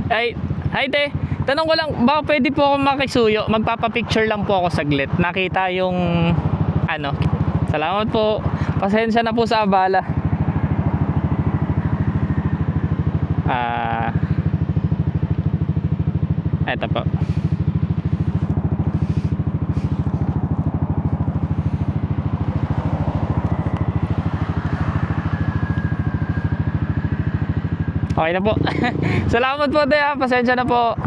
Ay, hi te. Tanong ko lang, baka pwede po ako makisuyo? Magpapapicture lang po ako saglit. Nakita yung ano. Salamat po. Pasensya na po sa abala. Eto po. Okay na po. Salamat po te ha. Pasensya na po.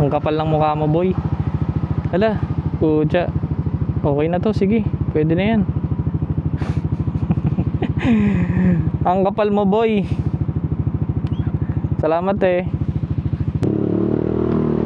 Ang kapal ng mukha mo boy. Hala, kutya. Okay na to, sige. Pwede na yan. Ang kapal mo boy. Salamat eh.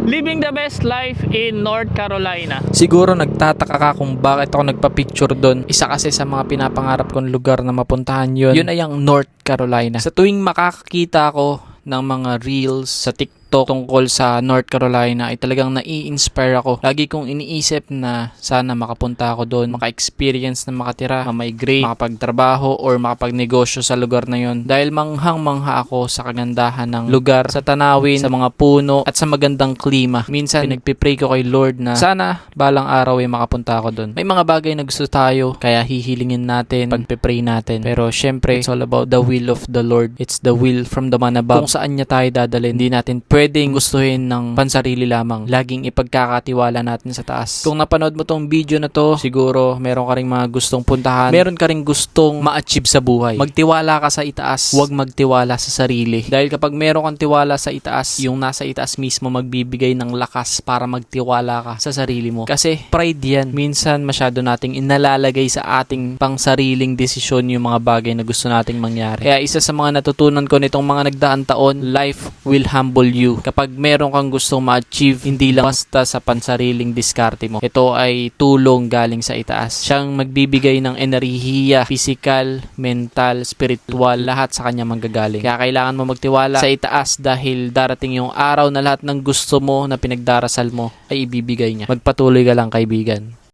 Living the best life in North Carolina. Siguro nagtataka ka kung bakit ako nagpa-picture doon. Isa kasi sa mga pinapangarap kong lugar na mapuntahan yun. Yun ay ang North Carolina. Sa tuwing makakakita ako ng mga reels sa TikTok tungkol sa North Carolina ay talagang nai-inspire ako. Lagi kong iniisip na sana makapunta ako doon, maka-experience na makatira, ma-migrate, makapagtrabaho or makapagnegosyo sa lugar na yun. Dahil manghang-mangha ako sa kagandahan ng lugar, sa tanawin, sa mga puno at sa magandang klima. Minsan pinagpipray ko kay Lord na sana balang araw ay makapunta ako doon. May mga bagay na gusto tayo kaya hihilingin natin, pagpipray natin. Pero syempre, it's all about the will of the Lord. It's the will from the man above. Kung saan niya tayo dadalhin, hindi natin pwedeng gustuhin ng pansarili lamang. Laging ipagkakatiwala natin sa taas. Kung napanood mo tong video na to, siguro meron ka ring mga gustong puntahan. Meron ka ring gustong ma-achieve sa buhay. Magtiwala ka sa itaas. Huwag magtiwala sa sarili. Dahil kapag meron kang tiwala sa itaas, yung nasa itaas mismo magbibigay ng lakas para magtiwala ka sa sarili mo. Kasi pride yan. Minsan masyado nating inalalagay sa ating pangsariling desisyon yung mga bagay na gusto nating mangyari. Kaya isa sa mga natutunan ko nitong mga nagdaang taon, life will humble you. Kapag meron kang gustong ma-achieve, hindi lang basta sa pansariling diskarte mo. Ito ay tulong galing sa itaas. Siyang magbibigay ng enerhiya, physical, mental, spiritual, lahat sa kanya manggagaling. Kaya kailangan mo magtiwala sa itaas dahil darating yung araw na lahat ng gusto mo na pinagdarasal mo ay ibibigay niya. Magpatuloy ka lang, kaibigan.